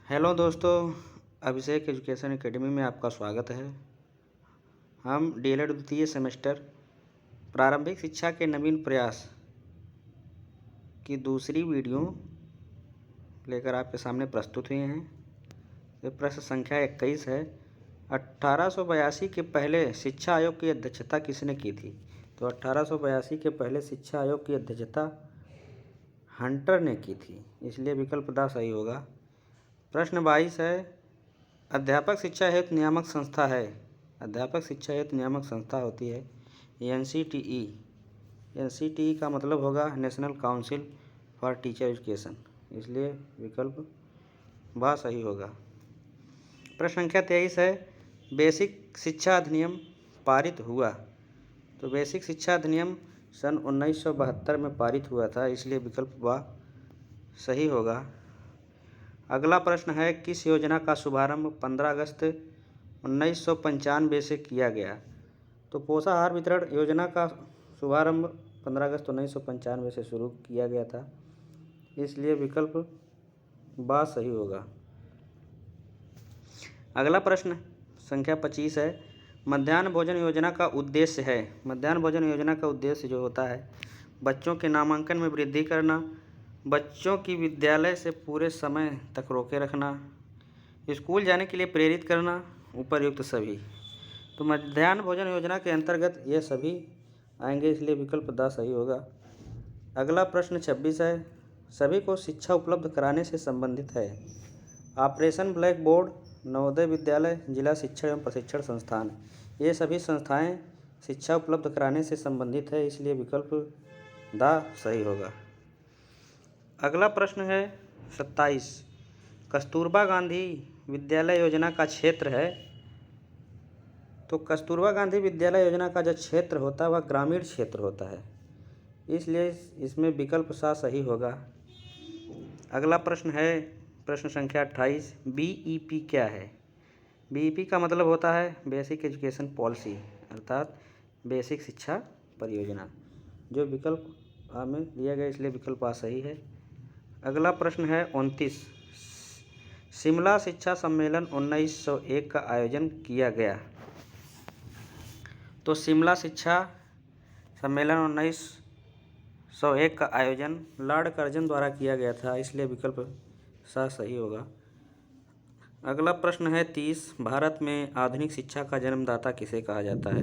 Hello दोस्तों, अभिषेक education academy में आपका स्वागत है। हम डीएलएड द्वितीय सेमेस्टर प्रारंभिक शिक्षा के नवीन प्रयास की दूसरी वीडियो लेकर आपके सामने प्रस्तुत हुए हैं। ये प्रश्न संख्या 21 है। 1882 के पहले शिक्षा आयोग की अध्यक्षता किसने की थी? तो 1882 के पहले शिक्षा आयोग की अध्यक्षता हंटर ने की थी, इसलिए विकल्प द सही होगा। प्रश्न 22 है। अध्यापक शिक्षा हेतु नियामक संस्था है। अध्यापक शिक्षा हेतु नियामक संस्था होती है एनसीटीई। एनसीटीई का मतलब होगा national council for teacher education, इसलिए विकल्प ब सही होगा। प्रश्न संख्या 23 है। बेसिक शिक्षा अधिनियम पारित हुआ। तो बेसिक शिक्षा अधिनियम सन 1972 में पारित हुआ था, इसलिए विकल्प ब सही होगा। अगला प्रश्न है। किस योजना का शुभारंभ 15 अगस्त 1995 से किया गया? तो पोषाहार वितरण योजना का शुभारंभ 15 अगस्त 1995 से शुरू किया गया था, इसलिए विकल्प ब सही होगा। अगला प्रश्न संख्या 25 है। मध्याह्न भोजन योजना का उद्देश्य है। मध्याह्न भोजन योजना का उद्देश्य जो होता है बच्चों के नामांकन में वृद्धि करना, बच्चों की विद्यालय से पूरे समय तक रोके रखना, स्कूल जाने के लिए प्रेरित करना, उपर्युक्त सभी। तो मध्याह्न भोजन योजना के अंतर्गत ये सभी आएंगे, इसलिए विकल्प द सही होगा। अगला प्रश्न 26 है। सभी को शिक्षा उपलब्ध कराने से संबंधित है। Operation black board, Navodaya Vidyalaya, जिला शिक्षण एवं प्रशिक्षण संस्थान, ये सभी संस्थाएं शिक्षा उपलब्ध कराने से संबंधित है, इसलिए विकल्प द सही होगा। अगला प्रश्न है 27। कस्तूरबा गांधी विद्यालय योजना का क्षेत्र है। तो कस्तूरबा गांधी विद्यालय योजना का जो क्षेत्र होता है वह ग्रामीण क्षेत्र होता है, इसलिए इसमें विकल्प सा सही होगा। अगला प्रश्न है प्रश्न संख्या 28। बीईपी क्या है? बीईपी का मतलब होता है बेसिक एजुकेशन पॉलिसी, अर्थात बेसिक शिक्षा परियोजना, जो विकल्प आ में दिया गया, इसलिए विकल्प आ सही है। अगला प्रश्न है 29। शिमला शिक्षा सम्मेलन 1901 का आयोजन किया गया। तो शिमला शिक्षा सम्मेलन 1901 का आयोजन लॉर्ड कर्जन द्वारा किया गया था, इसलिए विकल्प सा सही होगा। अगला प्रश्न है 30। भारत में आधुनिक शिक्षा का जन्मदाता किसे कहा जाता है?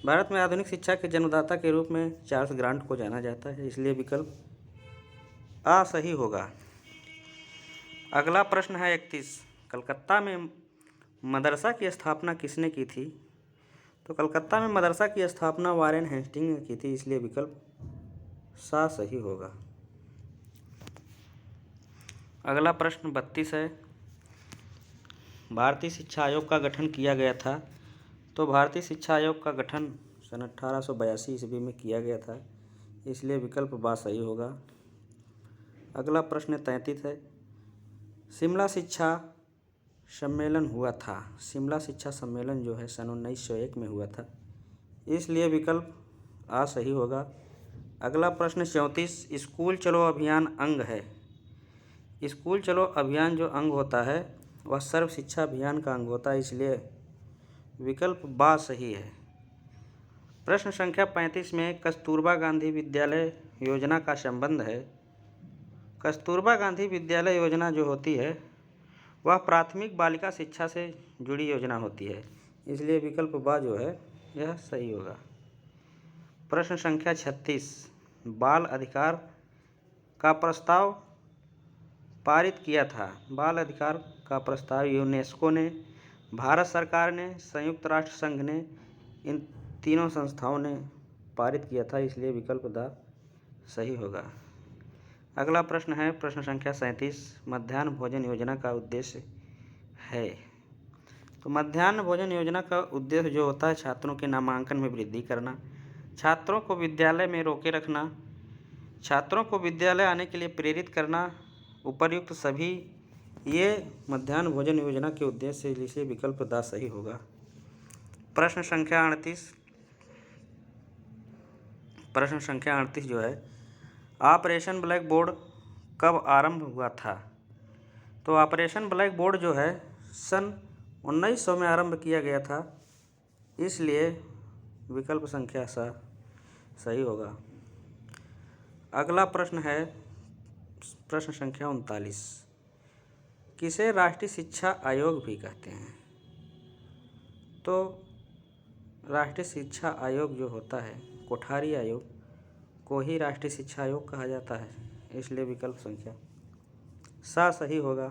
भारत में आधुनिक शिक्षा के जन्मदाता के रूप में चार्ल्स ग्रांट को जाना जाता है, इसलिए विकल्प आ सही होगा। अगला प्रश्न है 31। कलकत्ता में मदरसा की स्थापना किसने की थी? तो कलकत्ता में मदरसा की स्थापना वारेन हेस्टिंग ने की थी, इसलिए विकल्प सा सही होगा। अगला प्रश्न 32 है। भारतीय शिक्षा आयोग का गठन किया गया था। तो भारतीय शिक्षा आयोग का गठन सन 1882 ईस्वी में किया गया था, इसलिए विकल्प बा सही होगा। अगला प्रश्न 33 है। शिमला शिक्षा सम्मेलन हुआ था। शिमला शिक्षा सम्मेलन जो है सन 1901 में हुआ था, इसलिए विकल्प आ सही होगा। अगला प्रश्न 34। स्कूल चलो अभियान अंग है। स्कूल चलो अभियान जो अंग होता है वह सर्व शिक्षा अभियान का अंग होता है, इसलिए विकल्प बा सही है। प्रश्न संख्या 35 में कस्तूरबा गांधी विद्यालय योजना का संबंध है। कस्तूरबा गांधी विद्यालय योजना जो होती है वह प्राथमिक बालिका शिक्षा से जुड़ी योजना होती है, इसलिए विकल्प बा जो है यह सही होगा। प्रश्न संख्या 36। बाल अधिकार का प्रस्ताव पारित किया था। बाल अधिकार का प्रस्ताव यूनेस्को ने, भारत सरकार ने, संयुक्त राष्ट्र संघ ने, इन तीनों संस्थाओं ने पारित किया था, इसलिए विकल्प द सही होगा। अगला प्रश्न है प्रश्न संख्या 37। मध्याह्न भोजन योजना का उद्देश्य है। तो मध्याह्न भोजन योजना का उद्देश्य जो होता है छात्रों के नामांकन में वृद्धि करना, छात्रों को विद्यालय में रोके रखना, छात्रों को विद्यालय आने के लिए प्रेरित करना, उपर्युक्त सभी, ये मध्याह्न भोजन योजना के उद्देश्य है, इसलिए विकल्प द सही होगा। प्रश्न संख्या 38। प्रश्न संख्या 38 जो है ऑपरेशन ब्लैक बोर्ड कब आरंभ हुआ था? तो ऑपरेशन ब्लैक बोर्ड जो है सन 1900 में आरंभ किया गया था, इसलिए विकल्प संख्या सही होगा। अगला प्रश्न है प्रश्न संख्या 39, किसे राष्ट्रीय शिक्षा आयोग भी कहते हैं? तो राष्ट्रीय शिक्षा आयोग जो होता है, कोठारी आयोग को ही राष्ट्रीय शिक्षा आयोग कहा जाता है, इसलिए विकल्प संख्या सही होगा।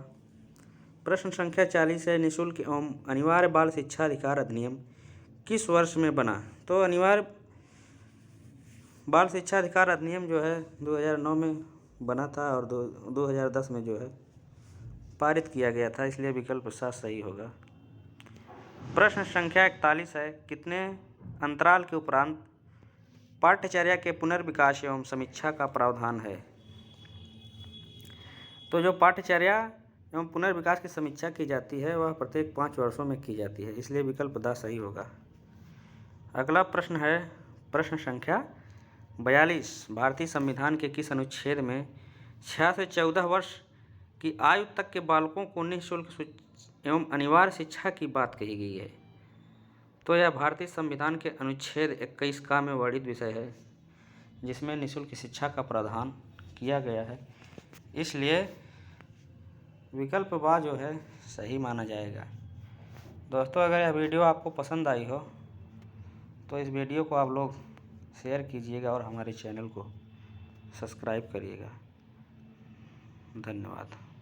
प्रश्न संख्या 40 है, निःशुल्क एवं अनिवार्य बाल शिक्षा अधिकार अधिनियम किस वर्ष में बना? तो अनिवार्य बाल शिक्षा अधिकार अधिनियम जो है 2009 में बना था और 2010 में जो है पारित किया गया था, इसलिए विकल्प सही होगा। प्रश्न संख्या 41 है, कितने अंतराल के उपरांत पाठ्यचर्या के पुनर्विकास एवं समीक्षा का प्रावधान है? तो जो पाठ्यचर्या एवं पुनर्विकास की समीक्षा की जाती है वह प्रत्येक 5 वर्षों में की जाती है, इसलिए विकल्प द सही होगा। अगला प्रश्न है प्रश्न संख्या 42, भारतीय संविधान के किस अनुच्छेद में 6 से 14 वर्ष की आयु तक के बालकों को निःशुल्क एवं अनिवार्य शिक्षा की बात कही गई है? तो यह भारतीय संविधान के अनुच्छेद 21 का में वर्णित विषय है, जिसमें निःशुल्क शिक्षा का प्रावधान किया गया है, इसलिए विकल्प बा जो है सही माना जाएगा। दोस्तों, अगर यह वीडियो आपको पसंद आई हो तो इस वीडियो को आप लोग शेयर कीजिएगा और हमारे चैनल को सब्सक्राइब करिएगा। धन्यवाद।